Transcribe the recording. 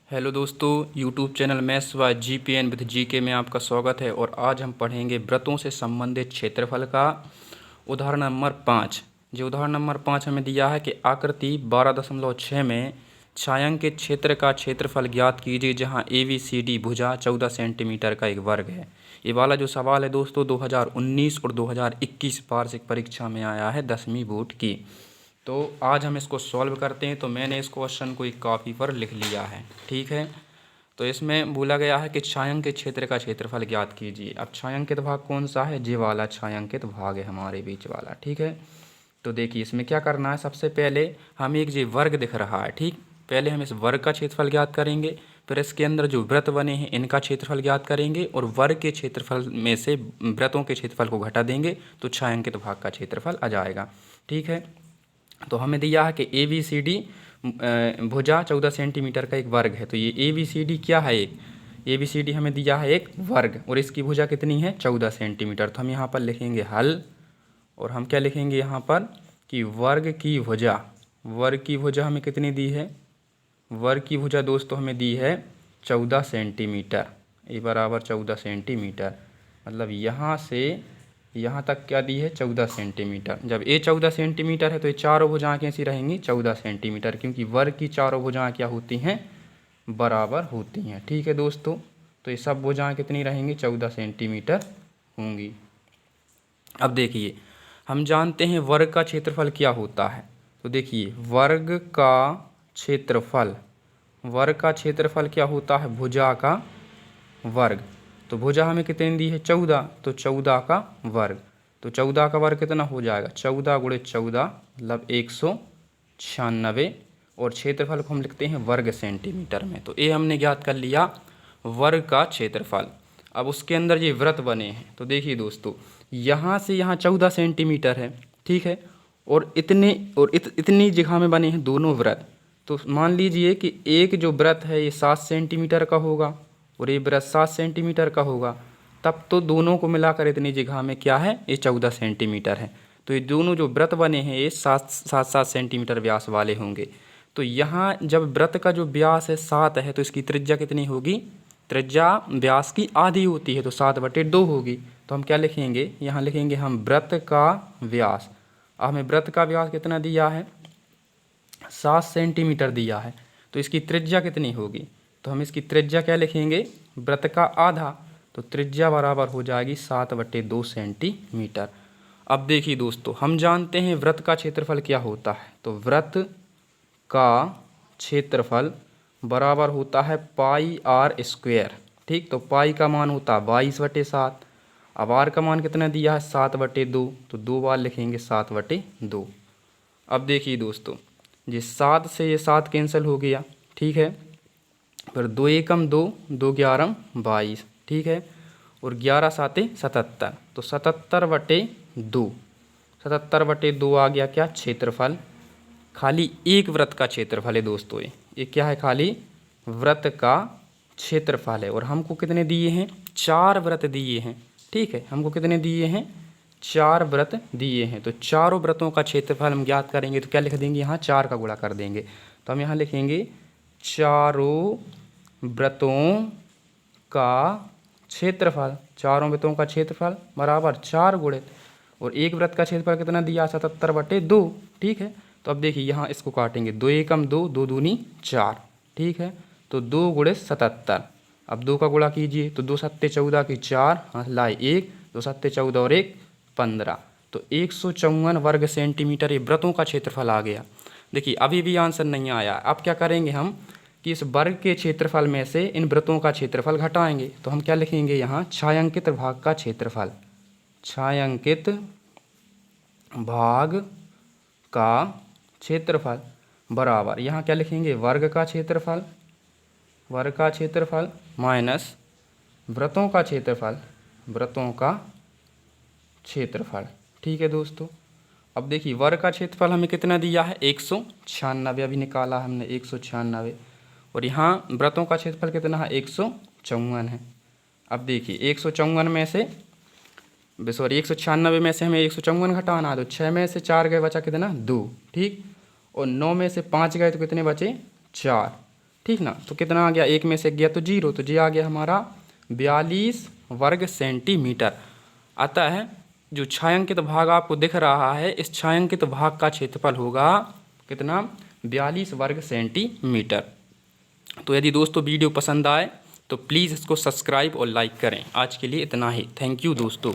Hello दोस्तों, YouTube channel maths व GPN with GK में आपका स्वागत है। और आज हम पढ़ेंगे व्रतों से संबंधित क्षेत्रफल का उदाहरण नंबर 5। जो उदाहरण नंबर 5 हमें दिया है कि आकृति 12.6 में छायांकित क्षेत्र का क्षेत्रफल ज्ञात कीजिए जहां ABCD भुजा 14 सेंटीमीटर का एक वर्ग है। ये वाला जो सवाल है दोस्तों 2019 और 2021 वार्षिक परीक्षा में आया है 10वीं बोर्ड की। तो आज हम इसको सॉल्व करते हैं। तो मैंने इस क्वेश्चन को एक कॉपी पर लिख लिया है, ठीक है। तो इसमें बोला गया है कि छायांकित क्षेत्र का क्षेत्रफल ज्ञात कीजिए। अब छायांकित भाग कौन सा है? ये वाला छायांकित भाग है हमारे बीच वाला, ठीक है। तो देखिए इसमें क्या करना है, सबसे पहले हमें एक ये वर्ग दिख रहा है, ठीक। पहले हम इस वर्ग का क्षेत्रफल ज्ञात करेंगे, फिर इसके अंदर जो वृत्त बने हैं इनका क्षेत्रफल ज्ञात करेंगे और वर्ग के क्षेत्रफल में से वृत्तों के क्षेत्रफल को घटा देंगे तो छायांकित भाग का क्षेत्रफल आ जाएगा, ठीक है। तो हमें दिया है कि ABCD भुजा 14 सेंटीमीटर का एक वर्ग है। तो ये ABCD क्या है? एक ABCD हमें दिया है एक वर्ग और इसकी भुजा कितनी है? 14 सेंटीमीटर। तो हम यहाँ पर लिखेंगे हल और हम क्या लिखेंगे यहाँ पर कि वर्ग की भुजा हमें कितनी दी है? वर्ग की भुजा दोस्तों हमें दी है 14 सेंटीमीटर। ए बराबर 14 सेंटीमीटर, मतलब यहाँ से यहाँ तक क्या दी है? 14 सेंटीमीटर। जब ए 14 सेंटीमीटर है तो ये चारों भुजाएं कैसी रहेंगी? 14 सेंटीमीटर, क्योंकि वर्ग की चारों भुजाएं क्या होती हैं? बराबर होती हैं, ठीक है दोस्तों। तो ये सब भुजाएं कितनी रहेंगी? 14 सेंटीमीटर होंगी। अब देखिए हम जानते हैं वर्ग का क्षेत्रफल क्या होता है। तो देखिए वर्ग का क्षेत्रफल क्या होता है? भुजा का वर्ग। तो भुजा हमें कितनी दी है? 14। तो 14 का वर्ग, तो 14 का वर्ग कितना हो जाएगा? 14 गुणे 14 मतलब 196। और क्षेत्रफल को हम लिखते हैं वर्ग सेंटीमीटर में। तो ये हमने ज्ञात कर लिया वर्ग का क्षेत्रफल। अब उसके अंदर ये वृत्त बने हैं। तो देखिए दोस्तों यहाँ से यहाँ 14 सेंटीमीटर है, ठीक है। और इतनी जगह में बने हैं दोनों वृत्त। तो मान लीजिए कि एक जो वृत्त है ये 7 सेंटीमीटर का होगा और ये वृत्त 7 सेंटीमीटर का होगा, तब तो दोनों को मिलाकर इतनी जगह में क्या है? ये 14 सेंटीमीटर है। तो ये दोनों जो वृत्त बने हैं ये 7 सेंटीमीटर व्यास वाले होंगे। तो यहाँ जब वृत्त का जो व्यास है 7 है तो इसकी त्रिज्या कितनी होगी? त्रिज्या व्यास की आधी होती है तो 7/2 होगी। तो हम क्या लिखेंगे? यहाँ लिखेंगे हम वृत्त का व्यास। अब हमें वृत्त का व्यास कितना दिया है? 7 सेंटीमीटर दिया है। तो इसकी त्रिज्या कितनी होगी? तो हम इसकी त्रिज्या क्या लिखेंगे? वृत्त का आधा। तो त्रिज्या बराबर हो जाएगी 7/2 सेंटीमीटर। अब देखिए दोस्तों हम जानते हैं वृत्त का क्षेत्रफल क्या होता है। तो वृत्त का क्षेत्रफल बराबर होता है πr², ठीक। तो पाई का मान होता है 22/7। अब आर का मान कितना दिया है? 7/2। तो 2 बार लिखेंगे 7/2। अब देखिए दोस्तों ये 7 से ये 7 कैंसिल हो गया, ठीक है। फिर 2 एकम 2, 2 11 22, ठीक है। और 11 7 77। तो 77/2, 77/2 आ गया क्या? क्षेत्रफल। खाली एक वृत्त का क्षेत्रफल है दोस्तों। ये क्या है? खाली वृत्त का क्षेत्रफल है। और हमको कितने दिए हैं? 4 वृत्त दिए हैं, ठीक है। हमको कितने दिए हैं? 4 वृत्त दिए हैं। तो चारों वृत्तों का क्षेत्रफल हम ज्ञात करेंगे तो क्या लिख देंगे? यहाँ 4 का गुणा कर देंगे। तो हम यहाँ लिखेंगे चारों वृत्तों का क्षेत्रफल। चारों वृत्तों का क्षेत्रफल बराबर 4 गुणित और एक वृत्त का क्षेत्रफल कितना दिया? 77/2, ठीक है। तो अब देखिए यहाँ इसको काटेंगे। 2 एकम 2, 2 दूनी 4, ठीक है। तो 2 गुणे 77। अब 2 का गुणा कीजिए तो 2 सत्ते 14 की 4, हाँ लाए 1, 2 सत्ते 14 और 1 15। तो 154 वर्ग सेंटीमीटर ये वृत्तों का क्षेत्रफल आ गया। देखिए अभी भी आंसर नहीं आया। अब क्या करेंगे हम कि इस वर्ग के क्षेत्रफल में से इन वृत्तों का क्षेत्रफल घटाएंगे। तो हम क्या लिखेंगे यहाँ? छायांकित भाग का क्षेत्रफल। छायांकित भाग का क्षेत्रफल बराबर यहाँ क्या लिखेंगे? वर्ग का क्षेत्रफल, वर्ग का क्षेत्रफल माइनस वृत्तों का क्षेत्रफल, वृत्तों का क्षेत्रफल, ठीक है दोस्तों। अब देखिए वर्ग का क्षेत्रफल हमें कितना दिया है? 196, अभी निकाला हमने 196। और यहाँ वृत्तों का क्षेत्रफल कितना है? 154 है। अब देखिए 154 में से 196 में से हमें 154 घटाना है। तो 6 में से 4 गए, बचा कितना? 2, ठीक। और 9 में से 5 गए तो कितने बचे? 4, ठीक ना। तो कितना आ गया, एक में से गया तो 0, तो ये आ गया हमारा 42 वर्ग सेंटीमीटर। अतः जो छायांकित भाग आपको दिख रहा है, इस छायांकित भाग का क्षेत्रफल होगा कितना, 42 वर्ग सेंटीमीटर। तो यदि दोस्तों वीडियो पसंद आए तो प्लीज़ इसको सब्सक्राइब और लाइक करें। आज के लिए इतना ही। थैंक यू दोस्तों।